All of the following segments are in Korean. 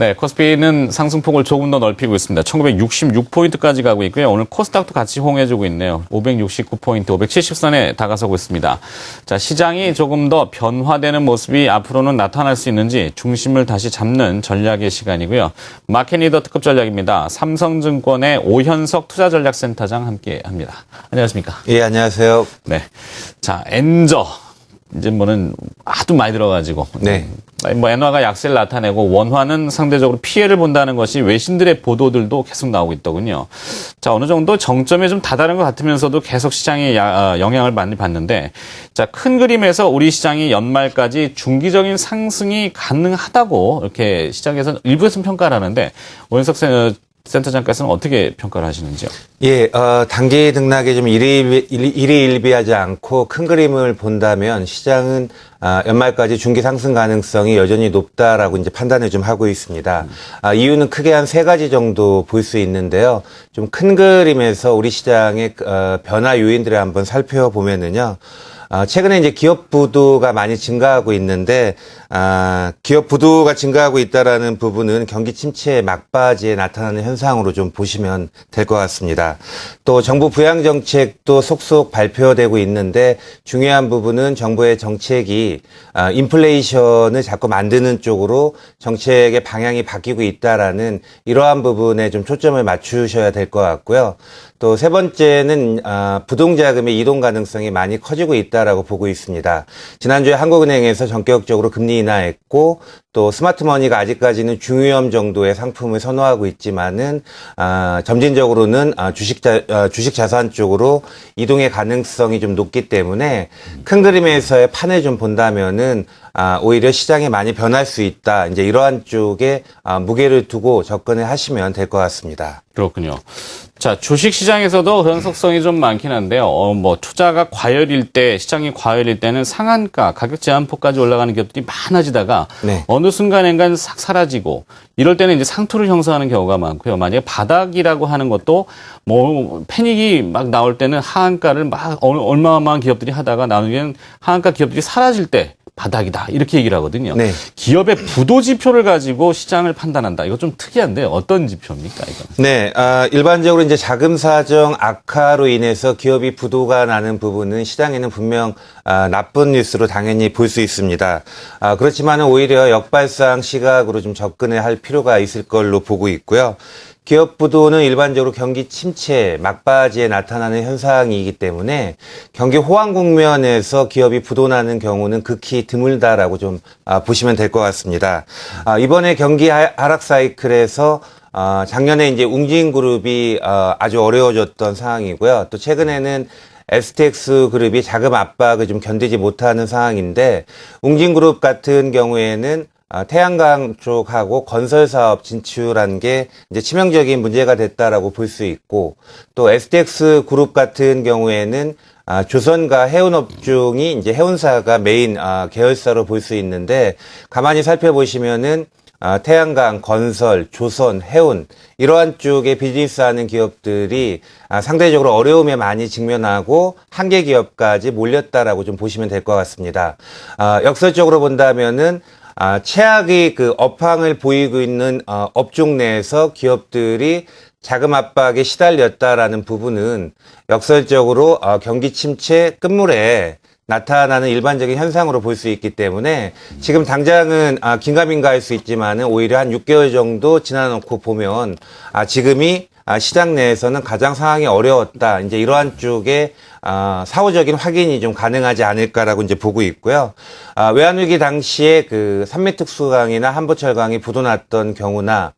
네, 코스피는 상승폭을 조금 더 넓히고 있습니다. 1966포인트까지 가고 있고요. 오늘 코스닥도 같이 호응해주고 있네요. 569포인트, 570선에 다가서고 있습니다. 자, 시장이 조금 더 변화되는 모습이 앞으로는 나타날 수 있는지 중심을 다시 잡는 전략의 시간이고요. 마켓리더 특급 전략입니다. 삼성증권의 오현석 투자전략센터장 함께합니다. 안녕하십니까? 예, 안녕하세요. 네, 자, 엔저. 이제 뭐는 하도 많이 들어가지고. 네. 뭐 엔화가 약세를 나타내고 원화는 상대적으로 피해를 본다는 것이 외신들의 보도들도 계속 나오고 있더군요. 자, 어느 정도 정점에 좀 다다른 것 같으면서도 계속 시장에 영향을 많이 받는데, 자, 큰 그림에서 우리 시장이 연말까지 중기적인 상승이 가능하다고 이렇게 시장에서 일부에서는 평가를 하는데, 오현석 센터장께서는 어떻게 평가를 하시는지요? 예, 단기 등락에 좀 일희일비하지 않고 큰 그림을 본다면 시장은 연말까지 중기 상승 가능성이 여전히 높다라고 이제 판단을 좀 하고 있습니다. 이유는 크게 한 세 가지 정도 볼 수 있는데요. 좀 큰 그림에서 우리 시장의 변화 요인들을 한번 살펴보면은요. 최근에 이제 기업 부도가 많이 증가하고 있는데, 기업 부도가 증가하고 있다라는 부분은 경기 침체의 막바지에 나타나는 현상으로 좀 보시면 될 것 같습니다. 또 정부 부양 정책도 속속 발표되고 있는데 중요한 부분은 정부의 정책이 인플레이션을 자꾸 만드는 쪽으로 정책의 방향이 바뀌고 있다라는 이러한 부분에 좀 초점을 맞추셔야 될 것 같고요. 또 세 번째는 부동자금의 이동 가능성이 많이 커지고 있다라고 보고 있습니다. 지난주에 한국은행에서 전격적으로 금리 인하했고 또 스마트머니가 아직까지는 중위험 정도의 상품을 선호하고 있지만은 점진적으로는 주식 자산 쪽으로 이동의 가능성이 좀 높기 때문에 큰 그림에서의 판을 좀 본다면은 오히려 시장이 많이 변할 수 있다. 이제 이러한 쪽에 무게를 두고 접근을 하시면 될 것 같습니다. 그렇군요. 자, 주식 시장에서도 변속성이 좀 많긴 한데요. 뭐 투자가 과열일 때, 시장이 과열일 때는 상한가, 가격 제한폭까지 올라가는 기업들이 많아지다가 네. 어느 순간엔간 싹 사라지고 이럴 때는 이제 상투를 형성하는 경우가 많고요. 만약에 바닥이라고 하는 것도 뭐 패닉이 막 나올 때는 하한가를 막 얼마만한 기업들이 하다가 나중에는 하한가 기업들이 사라질 때 바닥이다 이렇게 얘기를 하거든요. 네. 기업의 부도 지표를 가지고 시장을 판단한다. 이거 좀 특이한데요. 어떤 지표입니까, 이건? 네, 일반적으로 이제 자금 사정 악화로 인해서 기업이 부도가 나는 부분은 시장에는 분명 나쁜 뉴스로 당연히 볼 수 있습니다. 그렇지만 오히려 역발상 시각으로 좀 접근을 할 필요가 있을 걸로 보고 있고요. 기업 부도는 일반적으로 경기 침체 막바지에 나타나는 현상이기 때문에 경기 호황 국면에서 기업이 부도나는 경우는 극히 드물다라고 좀 보시면 될 것 같습니다. 이번에 경기 하락 사이클에서 작년에 이제 웅진그룹이 아주 어려워졌던 상황이고요. 또 최근에는 STX 그룹이 자금 압박을 좀 견디지 못하는 상황인데 웅진그룹 같은 경우에는 태양광 쪽하고 건설 사업 진출한 게 이제 치명적인 문제가 됐다라고 볼 수 있고 또 STX 그룹 같은 경우에는 조선과 해운업종이 이제 해운사가 메인 계열사로 볼 수 있는데 가만히 살펴보시면은 태양광, 건설, 조선, 해운 이러한 쪽에 비즈니스하는 기업들이 상대적으로 어려움에 많이 직면하고 한계 기업까지 몰렸다라고 좀 보시면 될 것 같습니다. 역설적으로 본다면은 최악의 그 업황을 보이고 있는 업종 내에서 기업들이 자금 압박에 시달렸다라는 부분은 역설적으로 경기 침체 끝물에 나타나는 일반적인 현상으로 볼 수 있기 때문에 지금 당장은 긴가민가 할 수 있지만은 오히려 한 6개월 정도 지나놓고 보면 지금이 시장 내에서는 가장 상황이 어려웠다. 이제 이러한 쪽에 사후적인 확인이 좀 가능하지 않을까라고 이제 보고 있고요. 외환위기 당시에 그 산미특수강이나 한보철강이 부도났던 경우나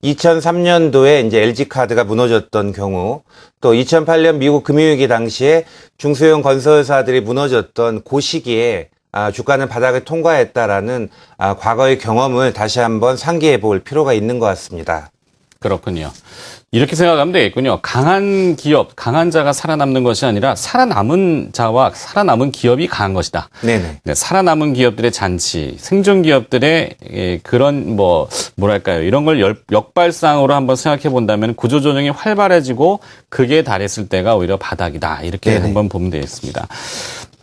2003년도에 이제 LG카드가 무너졌던 경우, 또 2008년 미국 금융위기 당시에 중소형 건설사들이 무너졌던 그 시기에 주가는 바닥을 통과했다라는 과거의 경험을 다시 한번 상기해 볼 필요가 있는 것 같습니다. 그렇군요. 이렇게 생각하면 되겠군요. 강한 기업, 강한 자가 살아남는 것이 아니라 살아남은 자와 살아남은 기업이 강한 것이다. 네네. 네, 살아남은 기업들의 잔치, 생존 기업들의 그런 뭐랄까요. 이런 걸 역발상으로 한번 생각해 본다면 구조조정이 활발해지고 극에 달했을 때가 오히려 바닥이다. 이렇게 네네. 한번 보면 되겠습니다.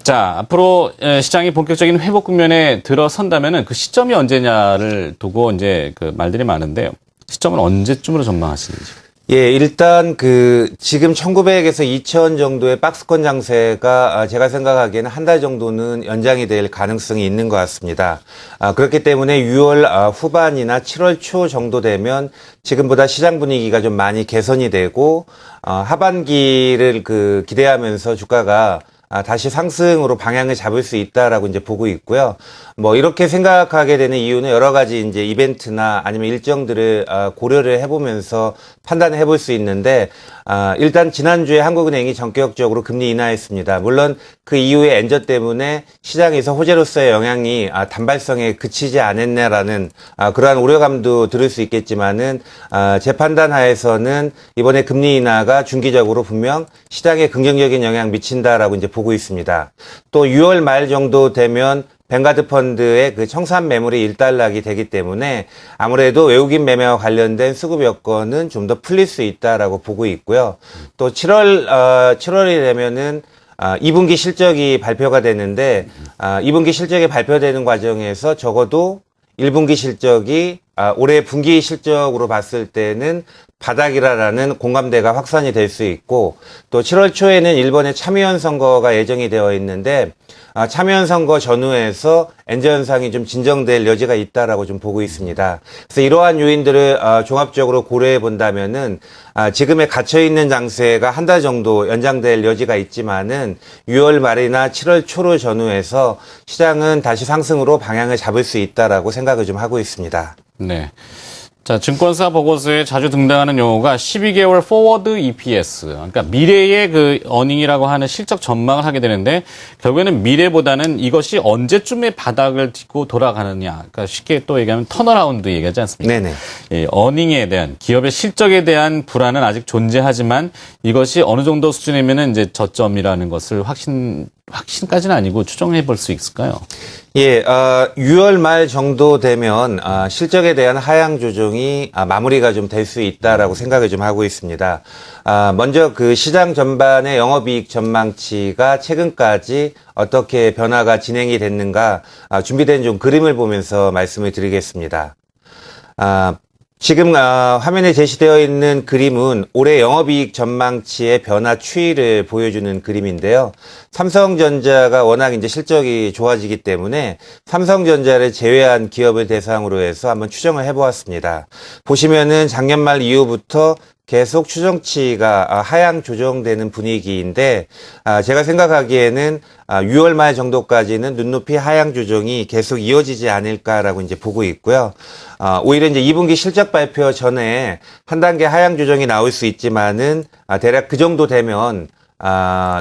자, 앞으로 시장이 본격적인 회복 국면에 들어선다면은 그 시점이 언제냐를 두고 이제 그 말들이 많은데요. 시점은 언제쯤으로 전망하시는지. 예, 일단 지금 1900에서 2000 정도의 박스권 장세가 제가 생각하기에는 한 달 정도는 연장이 될 가능성이 있는 것 같습니다. 그렇기 때문에 6월 후반이나 7월 초 정도 되면 지금보다 시장 분위기가 좀 많이 개선이 되고 하반기를 기대하면서 주가가 다시 상승으로 방향을 잡을 수 있다라고 이제 보고 있고요. 뭐 이렇게 생각하게 되는 이유는 여러 가지 이제 이벤트나 아니면 일정들을 고려를 해보면서 판단을 해볼 수 있는데 일단 지난주에 한국은행이 전격적으로 금리 인하했습니다. 물론 그 이후에 엔저 때문에 시장에서 호재로서의 영향이 단발성에 그치지 않았네라는 그러한 우려감도 들을 수 있겠지만은 제 판단 하에서는 이번에 금리 인하가 중기적으로 분명 시장에 긍정적인 영향 미친다라고 이제 보고 있습니다. 또 6월 말 정도 되면 뱅가드 펀드의 그 청산 매물이 일단락이 되기 때문에 아무래도 외국인 매매와 관련된 수급 여건은 좀 더 풀릴 수 있다라고 보고 있고요. 또 7월이 되면은 2분기 실적이 발표가 되는데 2분기 실적이 발표되는 과정에서 적어도 1분기 실적이 올해 분기 실적으로 봤을 때는 바닥이라는 공감대가 확산이 될 수 있고 또 7월 초에는 일본의 참의원 선거가 예정이 되어 있는데 참여연 선거 전후에서 엔저 현상이 좀 진정될 여지가 있다라고 좀 보고 있습니다. 그래서 이러한 요인들을 종합적으로 고려해 본다면은 지금의 갇혀 있는 장세가 한 달 정도 연장될 여지가 있지만은 6월 말이나 7월 초를 전후해서 시장은 다시 상승으로 방향을 잡을 수 있다라고 생각을 좀 하고 있습니다. 네. 자, 증권사 보고서에 자주 등장하는 용어가 12개월 포워드 EPS. 그러니까 미래의 그 어닝이라고 하는 실적 전망을 하게 되는데 결국에는 미래보다는 이것이 언제쯤에 바닥을 딛고 돌아가느냐. 그러니까 쉽게 또 얘기하면 턴어라운드 얘기하지 않습니까? 네네. 예, 어닝에 대한 기업의 실적에 대한 불안은 아직 존재하지만 이것이 어느 정도 수준이면은 이제 저점이라는 것을 확신까지는 아니고 추정해 볼 수 있을까요? 예, 6월 말 정도 되면 실적에 대한 하향 조정이 마무리가 좀 될 수 있다라고 생각을 좀 하고 있습니다. 먼저 그 시장 전반의 영업이익 전망치가 최근까지 어떻게 변화가 진행이 됐는가 준비된 좀 그림을 보면서 말씀을 드리겠습니다. 지금 화면에 제시되어 있는 그림은 올해 영업이익 전망치의 변화 추이를 보여주는 그림인데요. 삼성전자가 워낙 이제 실적이 좋아지기 때문에 삼성전자를 제외한 기업을 대상으로 해서 한번 추정을 해보았습니다. 보시면은 작년 말 이후부터 계속 추정치가 하향 조정되는 분위기인데 제가 생각하기에는 6월 말 정도까지는 눈높이 하향 조정이 계속 이어지지 않을까라고 이제 보고 있고요. 오히려 이제 2분기 실적 발표 전에 한 단계 하향 조정이 나올 수 있지만은 대략 그 정도 되면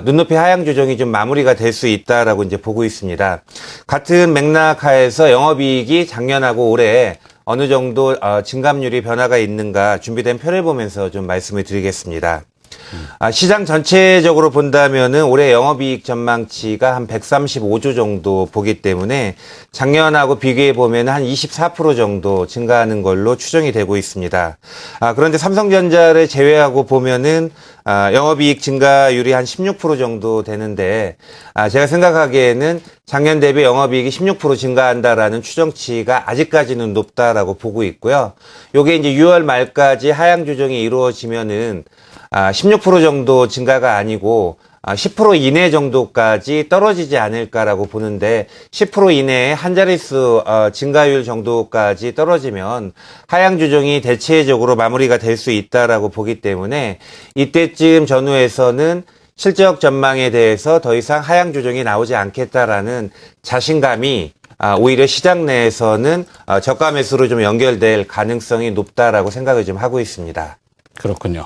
눈높이 하향 조정이 좀 마무리가 될 수 있다라고 이제 보고 있습니다. 같은 맥락 하에서 영업이익이 작년하고 올해 어느 정도 증감률이 변화가 있는가 준비된 표를 보면서 좀 말씀을 드리겠습니다. 시장 전체적으로 본다면은 올해 영업이익 전망치가 한 135조 정도 보기 때문에 작년하고 비교해 보면 한 24% 정도 증가하는 걸로 추정이 되고 있습니다. 그런데 삼성전자를 제외하고 보면은 영업이익 증가율이 한 16% 정도 되는데 제가 생각하기에는 작년 대비 영업이익이 16% 증가한다라는 추정치가 아직까지는 높다라고 보고 있고요. 요게 이제 6월 말까지 하향 조정이 이루어지면은 16% 정도 증가가 아니고 10% 이내 정도까지 떨어지지 않을까라고 보는데 10% 이내에 한 자릿수 증가율 정도까지 떨어지면 하향 조정이 대체적으로 마무리가 될 수 있다라고 보기 때문에 이때쯤 전후에서는 실적 전망에 대해서 더 이상 하향 조정이 나오지 않겠다라는 자신감이 오히려 시장 내에서는 저가 매수로 좀 연결될 가능성이 높다라고 생각을 좀 하고 있습니다. 그렇군요.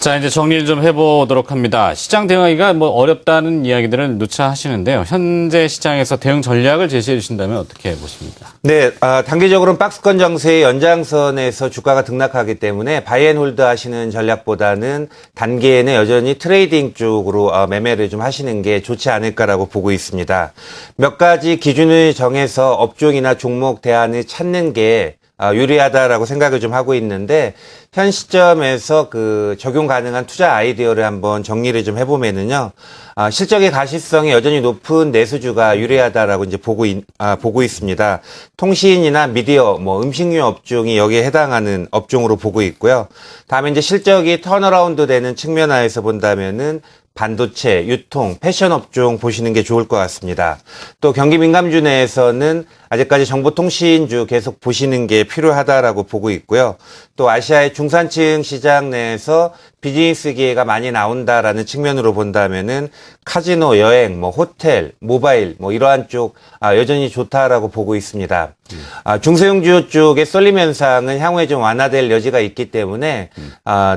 자, 이제 정리를 좀 해보도록 합니다. 시장 대응하기가 뭐 어렵다는 이야기들을 누차 하시는데요. 현재 시장에서 대응 전략을 제시해 주신다면 어떻게 보십니까? 네, 단기적으로는 박스권 정세의 연장선에서 주가가 등락하기 때문에 바이앤홀드 하시는 전략보다는 단기에는 여전히 트레이딩 쪽으로 매매를 좀 하시는 게 좋지 않을까라고 보고 있습니다. 몇 가지 기준을 정해서 업종이나 종목 대안을 찾는 게 유리하다라고 생각을 좀 하고 있는데 현 시점에서 그 적용 가능한 투자 아이디어를 한번 정리를 좀 해보면은요. 실적의 가시성이 여전히 높은 내수주가 유리하다라고 이제 보고 있습니다. 통신이나 미디어, 뭐 음식료 업종이 여기에 해당하는 업종으로 보고 있고요. 다음에 이제 실적이 턴어라운드 되는 측면 하에서 본다면은 반도체, 유통, 패션 업종 보시는 게 좋을 것 같습니다. 또 경기 민감주 내에서는 아직까지 정보통신주 계속 보시는 게 필요하다라고 보고 있고요. 또 아시아의 중산층 시장 내에서 비즈니스 기회가 많이 나온다라는 측면으로 본다면은 카지노, 여행, 뭐 호텔, 모바일 뭐 이러한 쪽 여전히 좋다라고 보고 있습니다. 중소형주 쪽의 쏠림 현상은 향후에 좀 완화될 여지가 있기 때문에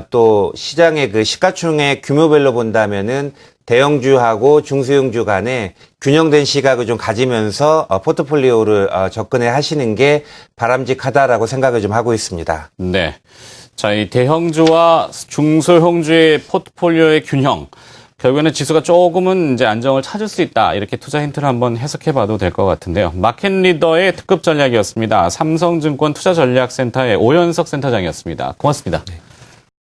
또 시장의 그 시가총액 규모별로 본다면은 대형주하고 중소형주 간에 균형된 시각을 좀 가지면서 포트폴리오를 접근해 하시는 게 바람직하다라고 생각을 좀 하고 있습니다. 네. 자, 이 대형주와 중소형주의 포트폴리오의 균형. 결국에는 지수가 조금은 이제 안정을 찾을 수 있다. 이렇게 투자 힌트를 한번 해석해 봐도 될 것 같은데요. 마켓리더의 특급 전략이었습니다. 삼성증권 투자전략센터의 오연석 센터장이었습니다. 고맙습니다. 네.